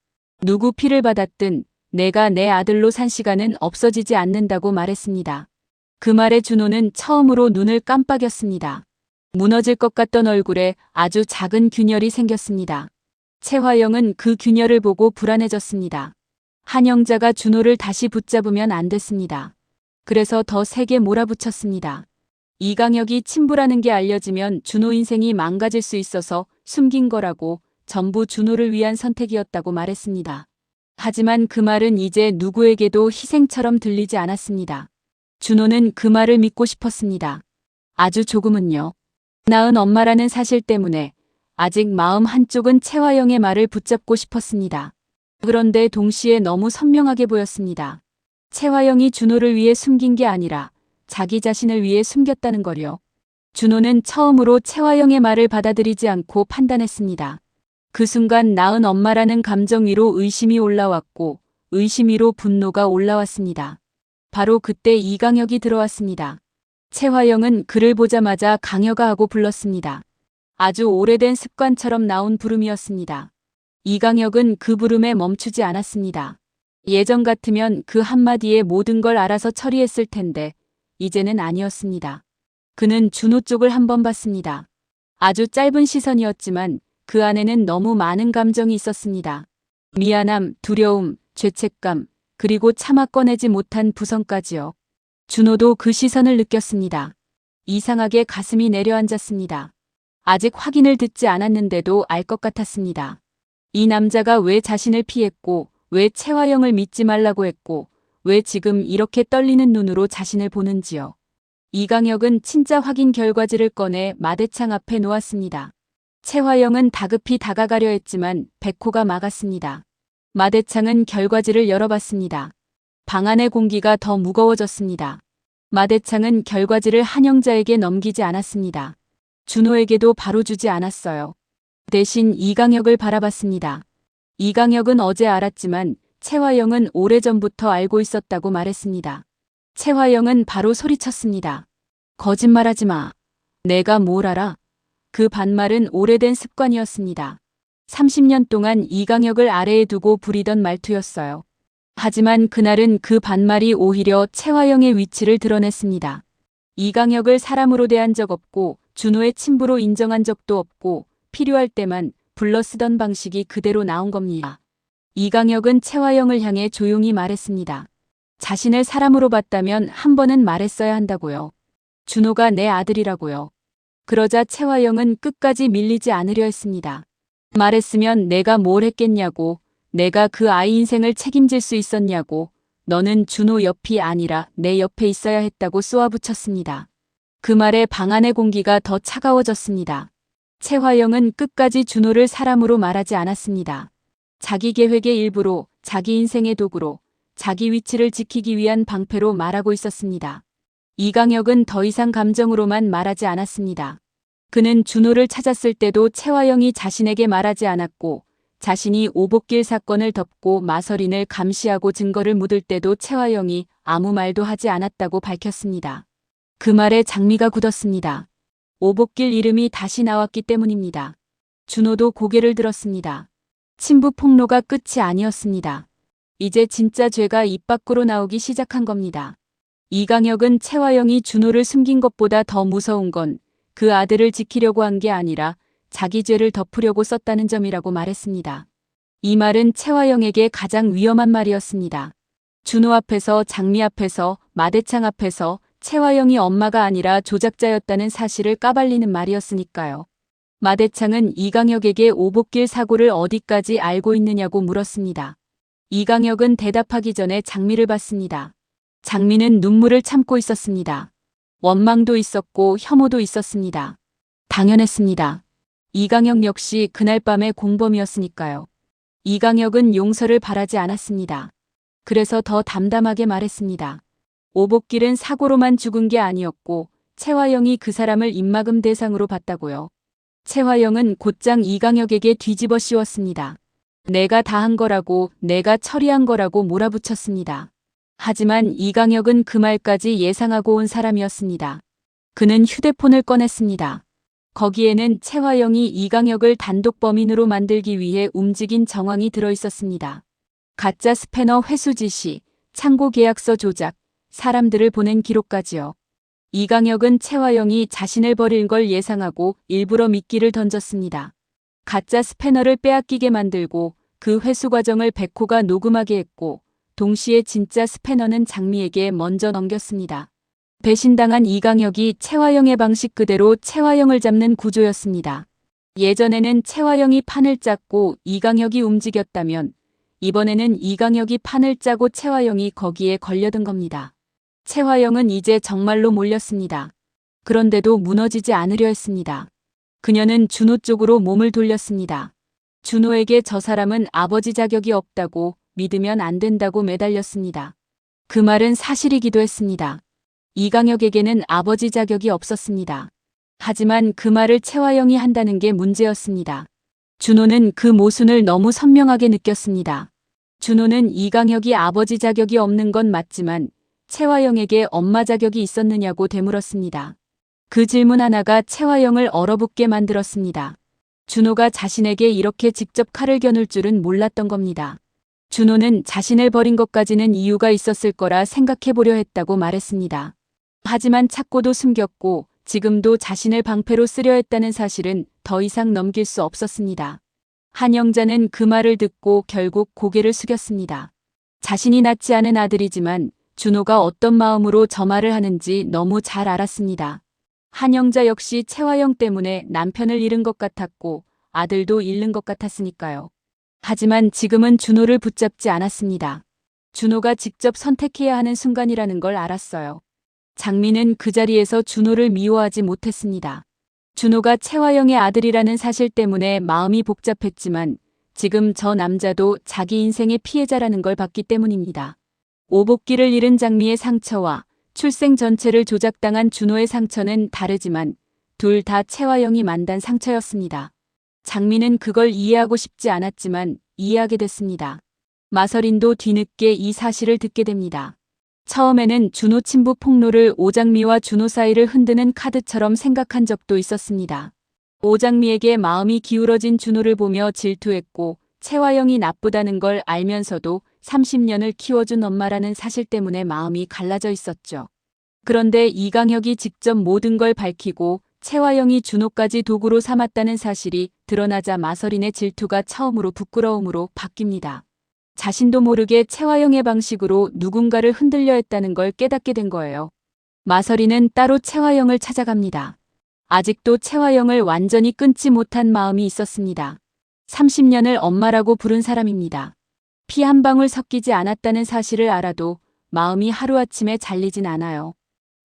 누구 피를 받았든 내가 내 아들로 산 시간은 없어지지 않는다고 말했습니다. 그 말에 준호는 처음으로 눈을 깜빡였습니다. 무너질 것 같던 얼굴에 아주 작은 균열이 생겼습니다. 채화영은 그 균열을 보고 불안해졌습니다. 한영자가 준호를 다시 붙잡으면 안 됐습니다. 그래서 더 세게 몰아붙였습니다. 이강혁이 친부라는 게 알려지면 준호 인생이 망가질 수 있어서 숨긴 거라고, 전부 준호를 위한 선택이었다고 말했습니다. 하지만 그 말은 이제 누구에게도 희생처럼 들리지 않았습니다. 준호는 그 말을 믿고 싶었습니다. 아주 조금은요. 낳은 엄마라는 사실 때문에 아직 마음 한쪽은 채화영의 말을 붙잡고 싶었습니다. 그런데 동시에 너무 선명하게 보였습니다. 채화영이 준호를 위해 숨긴 게 아니라 자기 자신을 위해 숨겼다는 거요. 준호는 처음으로 채화영의 말을 받아들이지 않고 판단했습니다. 그 순간 낳은 엄마라는 감정 위로 의심이 올라왔고 의심 위로 분노가 올라왔습니다. 바로 그때 이강혁이 들어왔습니다. 채화영은 그를 보자마자 강혁아 하고 불렀습니다. 아주 오래된 습관처럼 나온 부름이었습니다. 이강혁은 그 부름에 멈추지 않았습니다. 예전 같으면 그 한마디에 모든 걸 알아서 처리했을 텐데 이제는 아니었습니다. 그는 준호 쪽을 한번 봤습니다. 아주 짧은 시선이었지만 그 안에는 너무 많은 감정이 있었습니다. 미안함, 두려움, 죄책감, 그리고 차마 꺼내지 못한 부성까지요. 준호도 그 시선을 느꼈습니다. 이상하게 가슴이 내려앉았습니다. 아직 확인을 듣지 않았는데도 알 것 같았습니다. 이 남자가 왜 자신을 피했고, 왜 채화영을 믿지 말라고 했고, 왜 지금 이렇게 떨리는 눈으로 자신을 보는지요. 이강혁은 친자 확인 결과지를 꺼내 마대창 앞에 놓았습니다. 채화영은 다급히 다가가려 했지만 백호가 막았습니다. 마대창은 결과지를 열어봤습니다. 방 안의 공기가 더 무거워졌습니다. 마대창은 결과지를 한영자에게 넘기지 않았습니다. 준호에게도 바로 주지 않았어요. 대신 이강혁을 바라봤습니다. 이강혁은 어제 알았지만 채화영은 오래전부터 알고 있었다고 말했습니다. 채화영은 바로 소리쳤습니다. 거짓말하지 마. 내가 뭘 알아? 그 반말은 오래된 습관이었습니다. 30년 동안 이강혁을 아래에 두고 부리던 말투였어요. 하지만 그날은 그 반말이 오히려 채화영의 위치를 드러냈습니다. 이강혁을 사람으로 대한 적 없고 준호의 친부로 인정한 적도 없고 필요할 때만 불러 쓰던 방식이 그대로 나온 겁니다. 이강혁은 채화영을 향해 조용히 말했습니다. 자신을 사람으로 봤다면 한 번은 말했어야 한다고요. 준호가 내 아들이라고요. 그러자 채화영은 끝까지 밀리지 않으려 했습니다. 말했으면 내가 뭘 했겠냐고, 내가 그 아이 인생을 책임질 수 있었냐고, 너는 준호 옆이 아니라 내 옆에 있어야 했다고 쏘아붙였습니다. 그 말에 방 안의 공기가 더 차가워졌습니다. 채화영은 끝까지 준호를 사람으로 말하지 않았습니다. 자기 계획의 일부로, 자기 인생의 도구로, 자기 위치를 지키기 위한 방패로 말하고 있었습니다. 이강혁은 더 이상 감정으로만 말하지 않았습니다. 그는 준호를 찾았을 때도 채화영이 자신에게 말하지 않았고, 자신이 오복길 사건을 덮고 마서린을 감시하고 증거를 묻을 때도 채화영이 아무 말도 하지 않았다고 밝혔습니다. 그 말에 장미가 굳었습니다. 오복길 이름이 다시 나왔기 때문입니다. 준호도 고개를 들었습니다. 친부 폭로가 끝이 아니었습니다. 이제 진짜 죄가 입 밖으로 나오기 시작한 겁니다. 이강혁은 채화영이 준호를 숨긴 것보다 더 무서운 건 그 아들을 지키려고 한 게 아니라 자기 죄를 덮으려고 썼다는 점이라고 말했습니다. 이 말은 채화영에게 가장 위험한 말이었습니다. 준호 앞에서, 장미 앞에서, 마대창 앞에서 채화영이 엄마가 아니라 조작자였다는 사실을 까발리는 말이었으니까요. 마대창은 이강혁에게 오복길 사고를 어디까지 알고 있느냐고 물었습니다. 이강혁은 대답하기 전에 장미를 봤습니다. 장미는 눈물을 참고 있었습니다. 원망도 있었고 혐오도 있었습니다. 당연했습니다. 이강혁 역시 그날 밤의 공범이었으니까요. 이강혁은 용서를 바라지 않았습니다. 그래서 더 담담하게 말했습니다. 오복길은 사고로만 죽은 게 아니었고 채화영이 그 사람을 입막음 대상으로 봤다고요. 채화영은 곧장 이강혁에게 뒤집어 씌웠습니다. 내가 다 한 거라고, 내가 처리한 거라고 몰아붙였습니다. 하지만 이강혁은 그 말까지 예상하고 온 사람이었습니다. 그는 휴대폰을 꺼냈습니다. 거기에는 채화영이 이강혁을 단독 범인으로 만들기 위해 움직인 정황이 들어있었습니다. 가짜 스패너 회수 지시, 창고 계약서 조작, 사람들을 보낸 기록까지요. 이강혁은 채화영이 자신을 버릴 걸 예상하고 일부러 미끼를 던졌습니다. 가짜 스패너를 빼앗기게 만들고 그 회수 과정을 백호가 녹음하게 했고 동시에 진짜 스패너는 장미에게 먼저 넘겼습니다. 배신당한 이강혁이 채화영의 방식 그대로 채화영을 잡는 구조였습니다. 예전에는 채화영이 판을 짰고 이강혁이 움직였다면 이번에는 이강혁이 판을 짜고 채화영이 거기에 걸려든 겁니다. 채화영은 이제 정말로 몰렸습니다. 그런데도 무너지지 않으려 했습니다. 그녀는 준호 쪽으로 몸을 돌렸습니다. 준호에게 저 사람은 아버지 자격이 없다고 믿으면 안 된다고 매달렸습니다. 그 말은 사실이기도 했습니다. 이강혁에게는 아버지 자격이 없었습니다. 하지만 그 말을 채화영이 한다는 게 문제였습니다. 준호는 그 모순을 너무 선명하게 느꼈습니다. 준호는 이강혁이 아버지 자격이 없는 건 맞지만 채화영에게 엄마 자격이 있었느냐고 되물었습니다. 그 질문 하나가 채화영을 얼어붙게 만들었습니다. 준호가 자신에게 이렇게 직접 칼을 겨눌 줄은 몰랐던 겁니다. 준호는 자신을 버린 것까지는 이유가 있었을 거라 생각해보려 했다고 말했습니다. 하지만 찾고도 숨겼고 지금도 자신을 방패로 쓰려 했다는 사실은 더 이상 넘길 수 없었습니다. 한영자는 그 말을 듣고 결국 고개를 숙였습니다. 자신이 낳지 않은 아들이지만 준호가 어떤 마음으로 저 말을 하는지 너무 잘 알았습니다. 한영자 역시 채화영 때문에 남편을 잃은 것 같았고 아들도 잃는 것 같았으니까요. 하지만 지금은 준호를 붙잡지 않았습니다. 준호가 직접 선택해야 하는 순간이라는 걸 알았어요. 장미는 그 자리에서 준호를 미워하지 못했습니다. 준호가 채화영의 아들이라는 사실 때문에 마음이 복잡했지만 지금 저 남자도 자기 인생의 피해자라는 걸 봤기 때문입니다. 오복기를 잃은 장미의 상처와 출생 전체를 조작당한 준호의 상처는 다르지만 둘 다 채화영이 만든 상처였습니다. 장미는 그걸 이해하고 싶지 않았지만 이해하게 됐습니다. 마서린도 뒤늦게 이 사실을 듣게 됩니다. 처음에는 준호 친부 폭로를 오장미와 준호 사이를 흔드는 카드처럼 생각한 적도 있었습니다. 오장미에게 마음이 기울어진 준호를 보며 질투했고 채화영이 나쁘다는 걸 알면서도 30년을 키워준 엄마라는 사실 때문에 마음이 갈라져 있었죠. 그런데 이강혁이 직접 모든 걸 밝히고 채화영이 준호까지 도구로 삼았다는 사실이 드러나자 마서린의 질투가 처음으로 부끄러움으로 바뀝니다. 자신도 모르게 채화영의 방식으로 누군가를 흔들려 했다는 걸 깨닫게 된 거예요. 마서린은 따로 채화영을 찾아갑니다. 아직도 채화영을 완전히 끊지 못한 마음이 있었습니다. 30년을 엄마라고 부른 사람입니다. 피 한 방울 섞이지 않았다는 사실을 알아도 마음이 하루아침에 잘리진 않아요.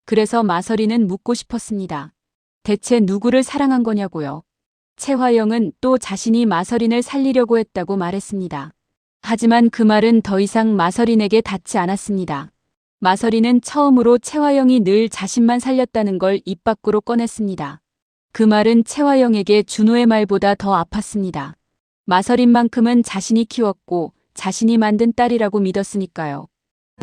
그래서 마서린은 묻고 싶었습니다. 대체 누구를 사랑한 거냐고요. 채화영은 또 자신이 마서린을 살리려고 했다고 말했습니다. 하지만 그 말은 더 이상 마서린에게 닿지 않았습니다. 마서린은 처음으로 채화영이 늘 자신만 살렸다는 걸 입 밖으로 꺼냈습니다. 그 말은 채화영에게 준호의 말보다 더 아팠습니다. 마서린만큼은 자신이 키웠고 자신이 만든 딸이라고 믿었으니까요.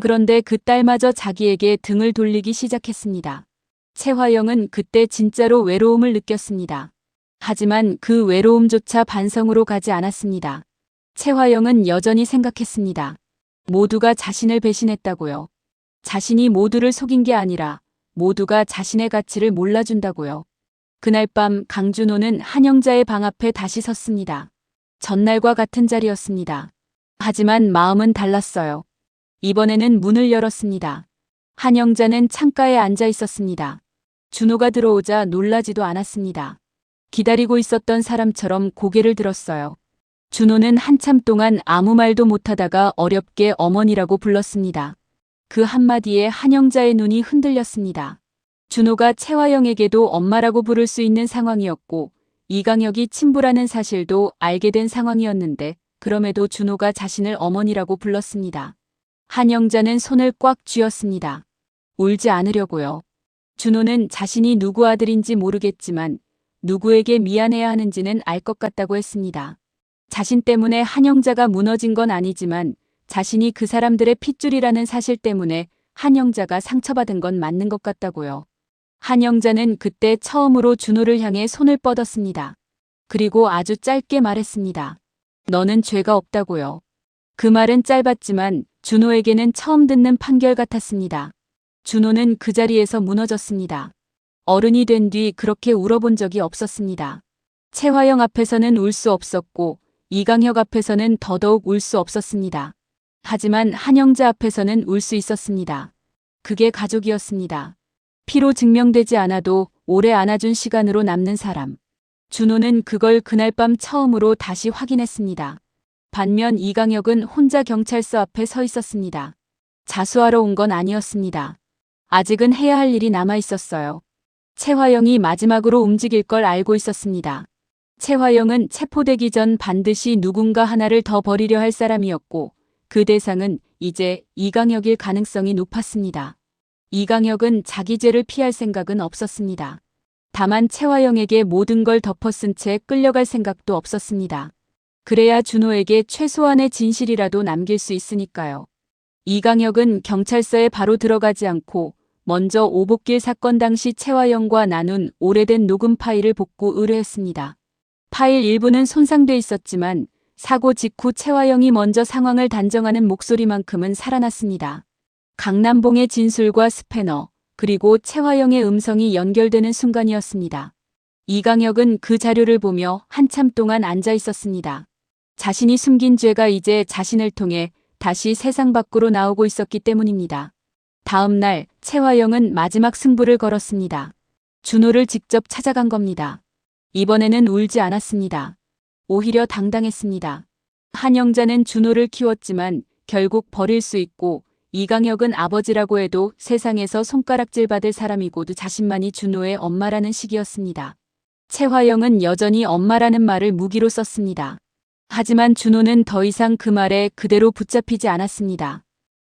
그런데 그 딸마저 자기에게 등을 돌리기 시작했습니다. 채화영은 그때 진짜로 외로움을 느꼈습니다. 하지만 그 외로움조차 반성으로 가지 않았습니다. 채화영은 여전히 생각했습니다. 모두가 자신을 배신했다고요. 자신이 모두를 속인 게 아니라 모두가 자신의 가치를 몰라준다고요. 그날 밤 강준호는 한영자의 방 앞에 다시 섰습니다. 전날과 같은 자리였습니다. 하지만 마음은 달랐어요. 이번에는 문을 열었습니다. 한영자는 창가에 앉아 있었습니다. 준호가 들어오자 놀라지도 않았습니다. 기다리고 있었던 사람처럼 고개를 들었어요. 준호는 한참 동안 아무 말도 못하다가 어렵게 어머니라고 불렀습니다. 그 한마디에 한영자의 눈이 흔들렸습니다. 준호가 채화영에게도 엄마라고 부를 수 있는 상황이었고 이강혁이 친부라는 사실도 알게 된 상황이었는데 그럼에도 준호가 자신을 어머니라고 불렀습니다. 한영자는 손을 꽉 쥐었습니다. 울지 않으려고요. 준호는 자신이 누구 아들인지 모르겠지만 누구에게 미안해야 하는지는 알 것 같다고 했습니다. 자신 때문에 한영자가 무너진 건 아니지만 자신이 그 사람들의 핏줄이라는 사실 때문에 한영자가 상처받은 건 맞는 것 같다고요. 한영자는 그때 처음으로 준호를 향해 손을 뻗었습니다. 그리고 아주 짧게 말했습니다. 너는 죄가 없다고요. 그 말은 짧았지만 준호에게는 처음 듣는 판결 같았습니다. 준호는 그 자리에서 무너졌습니다. 어른이 된 뒤 그렇게 울어본 적이 없었습니다. 채화영 앞에서는 울 수 없었고 이강혁 앞에서는 더더욱 울 수 없었습니다. 하지만 한영자 앞에서는 울 수 있었습니다. 그게 가족이었습니다. 피로 증명되지 않아도 오래 안아준 시간으로 남는 사람. 준호는 그걸 그날 밤 처음으로 다시 확인했습니다. 반면 이강혁은 혼자 경찰서 앞에 서 있었습니다. 자수하러 온 건 아니었습니다. 아직은 해야 할 일이 남아 있었어요. 채화영이 마지막으로 움직일 걸 알고 있었습니다. 채화영은 체포되기 전 반드시 누군가 하나를 더 버리려 할 사람이었고 그 대상은 이제 이강혁일 가능성이 높았습니다. 이강혁은 자기 죄를 피할 생각은 없었습니다. 다만 채화영에게 모든 걸 덮어쓴 채 끌려갈 생각도 없었습니다. 그래야 준호에게 최소한의 진실이라도 남길 수 있으니까요. 이강혁은 경찰서에 바로 들어가지 않고 먼저 오복길 사건 당시 채화영과 나눈 오래된 녹음 파일을 복구 의뢰했습니다. 파일 일부는 손상돼 있었지만 사고 직후 채화영이 먼저 상황을 단정하는 목소리만큼은 살아났습니다. 강남봉의 진술과 스패너, 그리고 채화영의 음성이 연결되는 순간이었습니다. 이강혁은 그 자료를 보며 한참 동안 앉아 있었습니다. 자신이 숨긴 죄가 이제 자신을 통해 다시 세상 밖으로 나오고 있었기 때문입니다. 다음 날 채화영은 마지막 승부를 걸었습니다. 준호를 직접 찾아간 겁니다. 이번에는 울지 않았습니다. 오히려 당당했습니다. 한영자는 준호를 키웠지만 결국 버릴 수 있고 이강혁은 아버지라고 해도 세상에서 손가락질 받을 사람이고도 자신만이 준호의 엄마라는 식이었습니다. 최화영은 여전히 엄마라는 말을 무기로 썼습니다. 하지만 준호는 더 이상 그 말에 그대로 붙잡히지 않았습니다.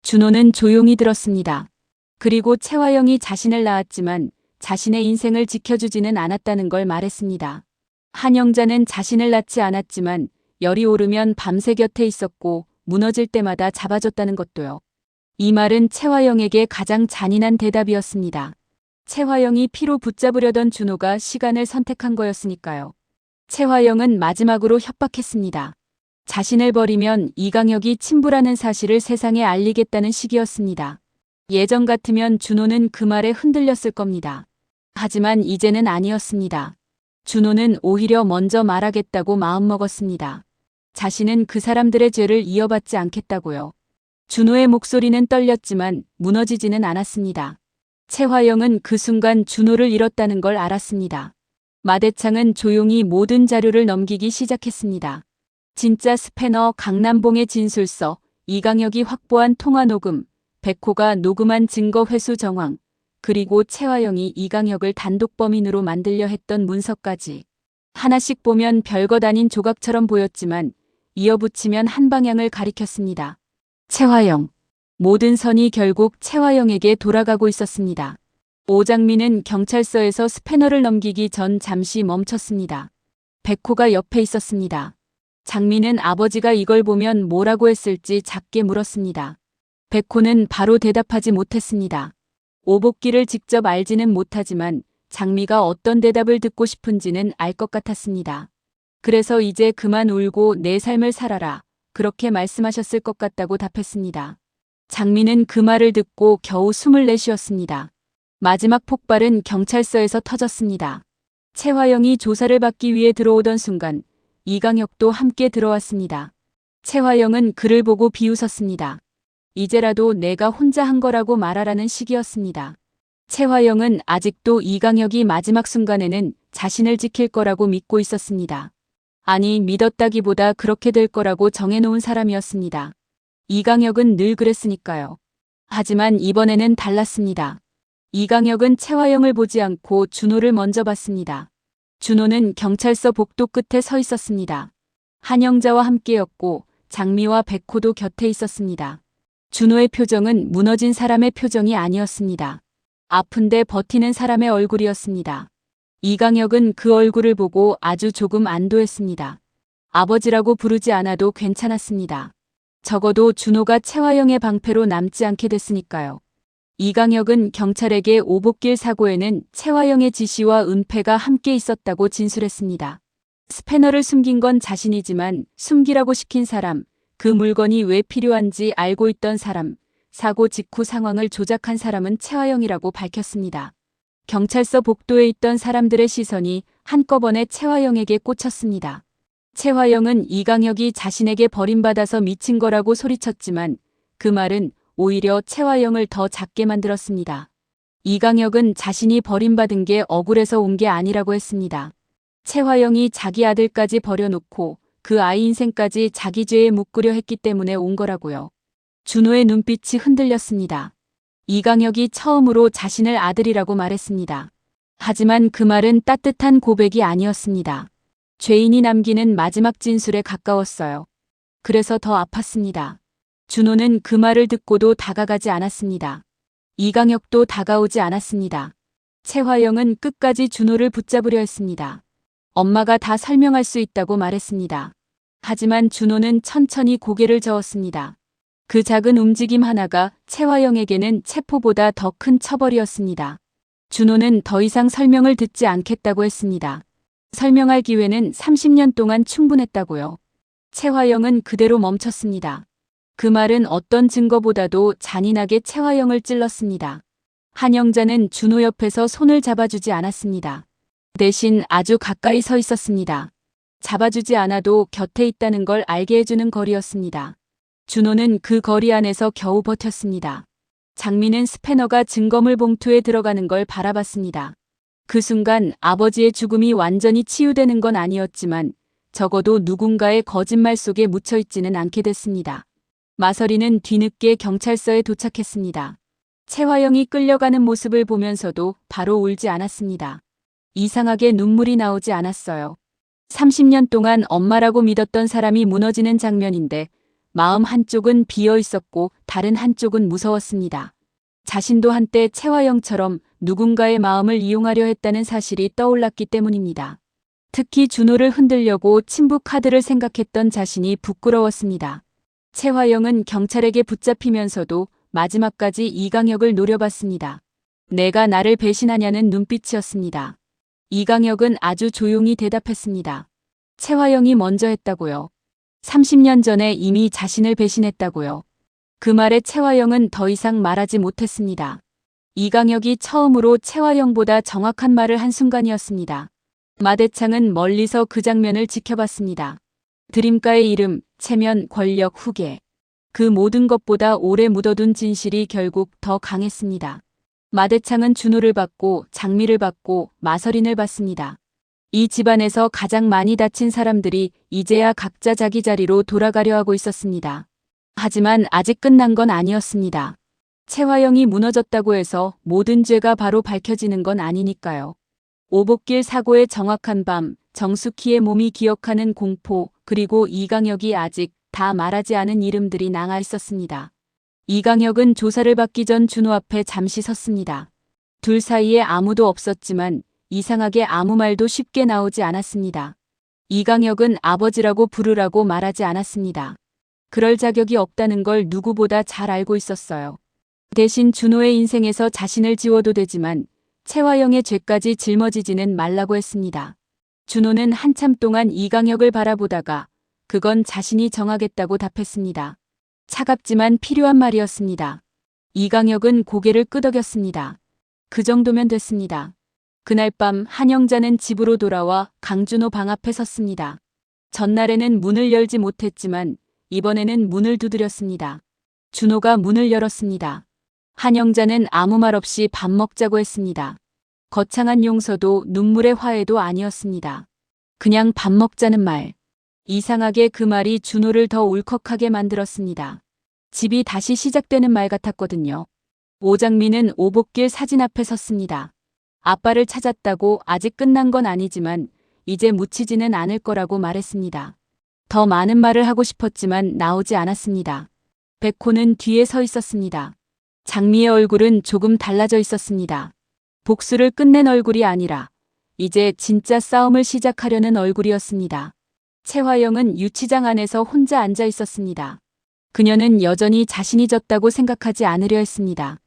준호는 조용히 들었습니다. 그리고 최화영이 자신을 낳았지만 자신의 인생을 지켜주지는 않았다는 걸 말했습니다. 한영자는 자신을 낳지 않았지만 열이 오르면 밤새 곁에 있었고 무너질 때마다 잡아줬다는 것도요. 이 말은 최화영에게 가장 잔인한 대답이었습니다. 최화영이 피로 붙잡으려던 준호가 시간을 선택한 거였으니까요. 최화영은 마지막으로 협박했습니다. 자신을 버리면 이강혁이 친부라는 사실을 세상에 알리겠다는 식이었습니다. 예전 같으면 준호는 그 말에 흔들렸을 겁니다. 하지만 이제는 아니었습니다. 준호는 오히려 먼저 말하겠다고 마음먹었습니다. 자신은 그 사람들의 죄를 이어받지 않겠다고요. 준호의 목소리는 떨렸지만 무너지지는 않았습니다. 최화영은 그 순간 준호를 잃었다는 걸 알았습니다. 마대창은 조용히 모든 자료를 넘기기 시작했습니다. 진짜 스패너 강남봉의 진술서, 이강혁이 확보한 통화 녹음, 백호가 녹음한 증거 회수 정황, 그리고 최화영이 이강혁을 단독 범인으로 만들려 했던 문서까지. 하나씩 보면 별것 아닌 조각처럼 보였지만 이어붙이면 한 방향을 가리켰습니다. 최화영. 모든 선이 결국 최화영에게 돌아가고 있었습니다. 오장민은 경찰서에서 스패너를 넘기기 전 잠시 멈췄습니다. 백호가 옆에 있었습니다. 장민은 아버지가 이걸 보면 뭐라고 했을지 작게 물었습니다. 백호는 바로 대답하지 못했습니다. 오복기를 직접 알지는 못하지만 장미가 어떤 대답을 듣고 싶은지는 알 것 같았습니다. 그래서 이제 그만 울고 내 삶을 살아라. 그렇게 말씀하셨을 것 같다고 답했습니다. 장미는 그 말을 듣고 겨우 숨을 내쉬었습니다. 마지막 폭발은 경찰서에서 터졌습니다. 최화영이 조사를 받기 위해 들어오던 순간 이강혁도 함께 들어왔습니다. 최화영은 그를 보고 비웃었습니다. 이제라도 내가 혼자 한 거라고 말하라는 식이었습니다. 최화영은 아직도 이강혁이 마지막 순간에는 자신을 지킬 거라고 믿고 있었습니다. 아니, 믿었다기보다 그렇게 될 거라고 정해놓은 사람이었습니다. 이강혁은 늘 그랬으니까요. 하지만 이번에는 달랐습니다. 이강혁은 최화영을 보지 않고 준호를 먼저 봤습니다. 준호는 경찰서 복도 끝에 서 있었습니다. 한영자와 함께였고 장미와 백호도 곁에 있었습니다. 준호의 표정은 무너진 사람의 표정이 아니었습니다. 아픈데 버티는 사람의 얼굴이었습니다. 이강혁은 그 얼굴을 보고 아주 조금 안도했습니다. 아버지라고 부르지 않아도 괜찮았습니다. 적어도 준호가 최화영의 방패로 남지 않게 됐으니까요. 이강혁은 경찰에게 오복길 사고에는 최화영의 지시와 은폐가 함께 있었다고 진술했습니다. 스패너를 숨긴 건 자신이지만 숨기라고 시킨 사람, 그 물건이 왜 필요한지 알고 있던 사람, 사고 직후 상황을 조작한 사람은 최화영이라고 밝혔습니다. 경찰서 복도에 있던 사람들의 시선이 한꺼번에 최화영에게 꽂혔습니다. 최화영은 이강혁이 자신에게 버림받아서 미친 거라고 소리쳤지만 그 말은 오히려 최화영을 더 작게 만들었습니다. 이강혁은 자신이 버림받은 게 억울해서 온 게 아니라고 했습니다. 최화영이 자기 아들까지 버려놓고 그 아이 인생까지 자기 죄에 묶으려 했기 때문에 온 거라고요. 준호의 눈빛이 흔들렸습니다. 이강혁이 처음으로 자신을 아들이라고 말했습니다. 하지만 그 말은 따뜻한 고백이 아니었습니다. 죄인이 남기는 마지막 진술에 가까웠어요. 그래서 더 아팠습니다. 준호는 그 말을 듣고도 다가가지 않았습니다. 이강혁도 다가오지 않았습니다. 최화영은 끝까지 준호를 붙잡으려 했습니다. 엄마가 다 설명할 수 있다고 말했습니다. 하지만 준호는 천천히 고개를 저었습니다. 그 작은 움직임 하나가 최화영에게는 체포보다 더 큰 처벌이었습니다. 준호는 더 이상 설명을 듣지 않겠다고 했습니다. 설명할 기회는 30년 동안 충분했다고요. 최화영은 그대로 멈췄습니다. 그 말은 어떤 증거보다도 잔인하게 최화영을 찔렀습니다. 한영자는 준호 옆에서 손을 잡아주지 않았습니다. 대신 아주 가까이 서 있었습니다. 잡아주지 않아도 곁에 있다는 걸 알게 해주는 거리였습니다. 준호는 그 거리 안에서 겨우 버텼습니다. 장미는 스패너가 증거물 봉투에 들어가는 걸 바라봤습니다. 그 순간 아버지의 죽음이 완전히 치유되는 건 아니었지만 적어도 누군가의 거짓말 속에 묻혀있지는 않게 됐습니다. 마서리는 뒤늦게 경찰서에 도착했습니다. 채화영이 끌려가는 모습을 보면서도 바로 울지 않았습니다. 이상하게 눈물이 나오지 않았어요. 30년 동안 엄마라고 믿었던 사람이 무너지는 장면인데 마음 한쪽은 비어 있었고 다른 한쪽은 무서웠습니다. 자신도 한때 채화영처럼 누군가의 마음을 이용하려 했다는 사실이 떠올랐기 때문입니다. 특히 준호를 흔들려고 친부 카드를 생각했던 자신이 부끄러웠습니다. 채화영은 경찰에게 붙잡히면서도 마지막까지 이강혁을 노려봤습니다. 내가 나를 배신하냐는 눈빛이었습니다. 이강혁은 아주 조용히 대답했습니다. 채화영이 먼저 했다고요. 30년 전에 이미 자신을 배신했다고요. 그 말에 채화영은 더 이상 말하지 못했습니다. 이강혁이 처음으로 채화영보다 정확한 말을 한 순간이었습니다. 마대창은 멀리서 그 장면을 지켜봤습니다. 드림가의 이름, 체면, 권력, 후계. 그 모든 것보다 오래 묻어둔 진실이 결국 더 강했습니다. 마대창은 준호를 받고 장미를 받고 마서린을 받습니다. 이 집안에서 가장 많이 다친 사람들이 이제야 각자 자기 자리로 돌아가려 하고 있었습니다. 하지만 아직 끝난 건 아니었습니다. 채화영이 무너졌다고 해서 모든 죄가 바로 밝혀지는 건 아니니까요. 오복길 사고의 정확한 밤, 정숙희의 몸이 기억하는 공포, 그리고 이강혁이 아직 다 말하지 않은 이름들이 남아 있었습니다. 이강혁은 조사를 받기 전 준호 앞에 잠시 섰습니다. 둘 사이에 아무도 없었지만 이상하게 아무 말도 쉽게 나오지 않았습니다. 이강혁은 아버지라고 부르라고 말하지 않았습니다. 그럴 자격이 없다는 걸 누구보다 잘 알고 있었어요. 대신 준호의 인생에서 자신을 지워도 되지만 채화영의 죄까지 짊어지지는 말라고 했습니다. 준호는 한참 동안 이강혁을 바라보다가 그건 자신이 정하겠다고 답했습니다. 차갑지만 필요한 말이었습니다. 이강혁은 고개를 끄덕였습니다. 그 정도면 됐습니다. 그날 밤 한영자는 집으로 돌아와 강준호 방 앞에 섰습니다. 전날에는 문을 열지 못했지만 이번에는 문을 두드렸습니다. 준호가 문을 열었습니다. 한영자는 아무 말 없이 밥 먹자고 했습니다. 거창한 용서도 눈물의 화해도 아니었습니다. 그냥 밥 먹자는 말. 이상하게 그 말이 준호를 더 울컥하게 만들었습니다. 집이 다시 시작되는 말 같았거든요. 오장민은 오복길 사진 앞에 섰습니다. 아빠를 찾았다고 아직 끝난 건 아니지만 이제 묻히지는 않을 거라고 말했습니다. 더 많은 말을 하고 싶었지만 나오지 않았습니다. 백호는 뒤에 서 있었습니다. 장미의 얼굴은 조금 달라져 있었습니다. 복수를 끝낸 얼굴이 아니라 이제 진짜 싸움을 시작하려는 얼굴이었습니다. 채화영은 유치장 안에서 혼자 앉아 있었습니다. 그녀는 여전히 자신이 졌다고 생각하지 않으려 했습니다.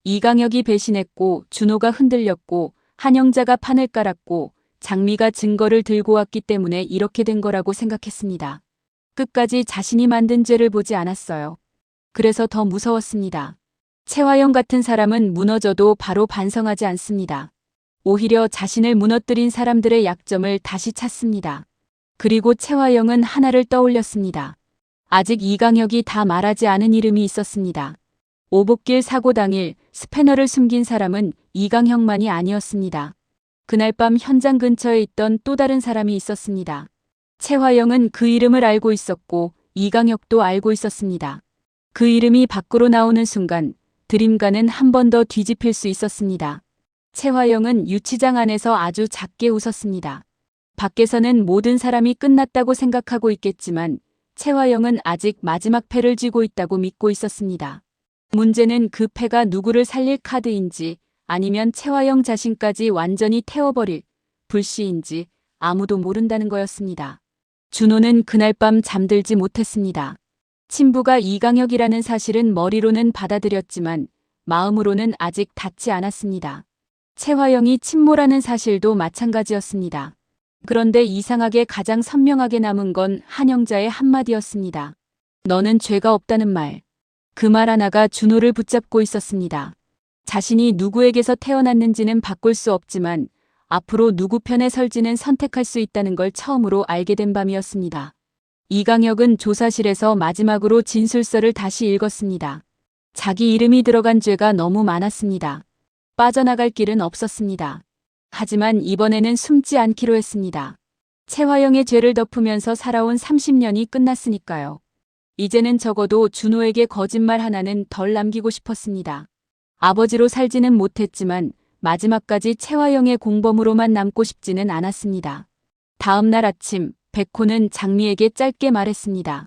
이강혁이 배신했고 준호가 흔들렸고 한영자가 판을 깔았고 장미가 증거를 들고 왔기 때문에 이렇게 된 거라고 생각했습니다. 끝까지 자신이 만든 죄를 보지 않았어요. 그래서 더 무서웠습니다. 채화영 같은 사람은 무너져도 바로 반성하지 않습니다. 오히려 자신을 무너뜨린 사람들의 약점을 다시 찾습니다. 그리고 채화영은 하나를 떠올렸습니다. 아직 이강혁이 다 말하지 않은 이름이 있었습니다. 오복길 사고 당일 스패너를 숨긴 사람은 이강혁만이 아니었습니다. 그날 밤 현장 근처에 있던 또 다른 사람이 있었습니다. 채화영은 그 이름을 알고 있었고 이강혁도 알고 있었습니다. 그 이름이 밖으로 나오는 순간 드림가는 한 번 더 뒤집힐 수 있었습니다. 채화영은 유치장 안에서 아주 작게 웃었습니다. 밖에서는 모든 사람이 끝났다고 생각하고 있겠지만 채화영은 아직 마지막 패를 쥐고 있다고 믿고 있었습니다. 문제는 그 패가 누구를 살릴 카드인지 아니면 채화영 자신까지 완전히 태워버릴 불씨인지 아무도 모른다는 거였습니다. 준호는 그날 밤 잠들지 못했습니다. 친부가 이강혁이라는 사실은 머리로는 받아들였지만 마음으로는 아직 닿지 않았습니다. 채화영이 친모라는 사실도 마찬가지였습니다. 그런데 이상하게 가장 선명하게 남은 건 한영자의 한마디였습니다. 너는 죄가 없다는 말. 그 말 하나가 준호를 붙잡고 있었습니다. 자신이 누구에게서 태어났는지는 바꿀 수 없지만 앞으로 누구 편에 설지는 선택할 수 있다는 걸 처음으로 알게 된 밤이었습니다. 이강혁은 조사실에서 마지막으로 진술서를 다시 읽었습니다. 자기 이름이 들어간 죄가 너무 많았습니다. 빠져나갈 길은 없었습니다. 하지만 이번에는 숨지 않기로 했습니다. 채화영의 죄를 덮으면서 살아온 30년이 끝났으니까요. 이제는 적어도 준호에게 거짓말 하나는 덜 남기고 싶었습니다. 아버지로 살지는 못했지만 마지막까지 채화영의 공범으로만 남고 싶지는 않았습니다. 다음 날 아침, 백호는 장미에게 짧게 말했습니다.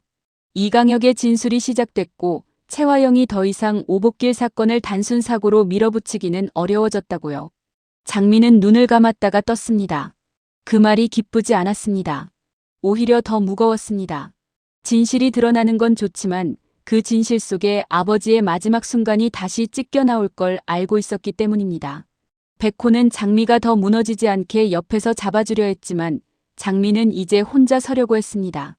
이강혁의 진술이 시작됐고 채화영이 더 이상 오복길 사건을 단순 사고로 밀어붙이기는 어려워졌다고요. 장미는 눈을 감았다가 떴습니다. 그 말이 기쁘지 않았습니다. 오히려 더 무거웠습니다. 진실이 드러나는 건 좋지만 그 진실 속에 아버지의 마지막 순간이 다시 찢겨 나올 걸 알고 있었기 때문입니다. 백호는 장미가 더 무너지지 않게 옆에서 잡아주려 했지만 장미는 이제 혼자 서려고 했습니다.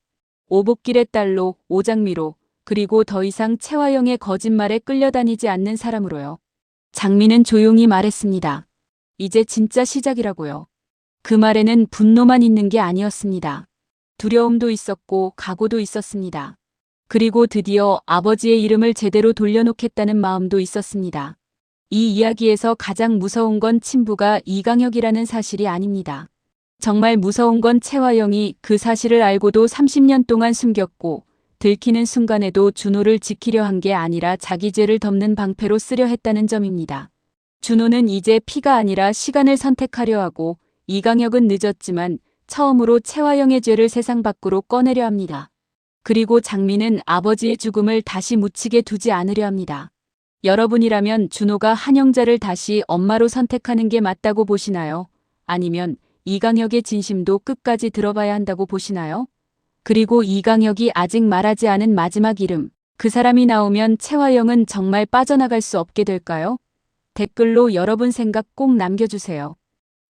오복길의 딸로, 오장미로, 그리고 더 이상 채화영의 거짓말에 끌려다니지 않는 사람으로요. 장미는 조용히 말했습니다. 이제 진짜 시작이라고요. 그 말에는 분노만 있는 게 아니었습니다. 두려움도 있었고 각오도 있었습니다. 그리고 드디어 아버지의 이름을 제대로 돌려놓겠다는 마음도 있었습니다. 이 이야기에서 가장 무서운 건 친부가 이강혁이라는 사실이 아닙니다. 정말 무서운 건 채화영이 그 사실을 알고도 30년 동안 숨겼고 들키는 순간에도 준호를 지키려 한 게 아니라 자기 죄를 덮는 방패로 쓰려 했다는 점입니다. 준호는 이제 피가 아니라 시간을 선택하려 하고 이강혁은 늦었지만 처음으로 채화영의 죄를 세상 밖으로 꺼내려 합니다. 그리고 장미는 아버지의 죽음을 다시 묻히게 두지 않으려 합니다. 여러분이라면 준호가 한영자를 다시 엄마로 선택하는 게 맞다고 보시나요? 아니면 이강혁의 진심도 끝까지 들어봐야 한다고 보시나요? 그리고 이강혁이 아직 말하지 않은 마지막 이름, 그 사람이 나오면 채화영은 정말 빠져나갈 수 없게 될까요? 댓글로 여러분 생각 꼭 남겨주세요.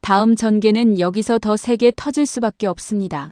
다음 전개는 여기서 더 세게 터질 수밖에 없습니다.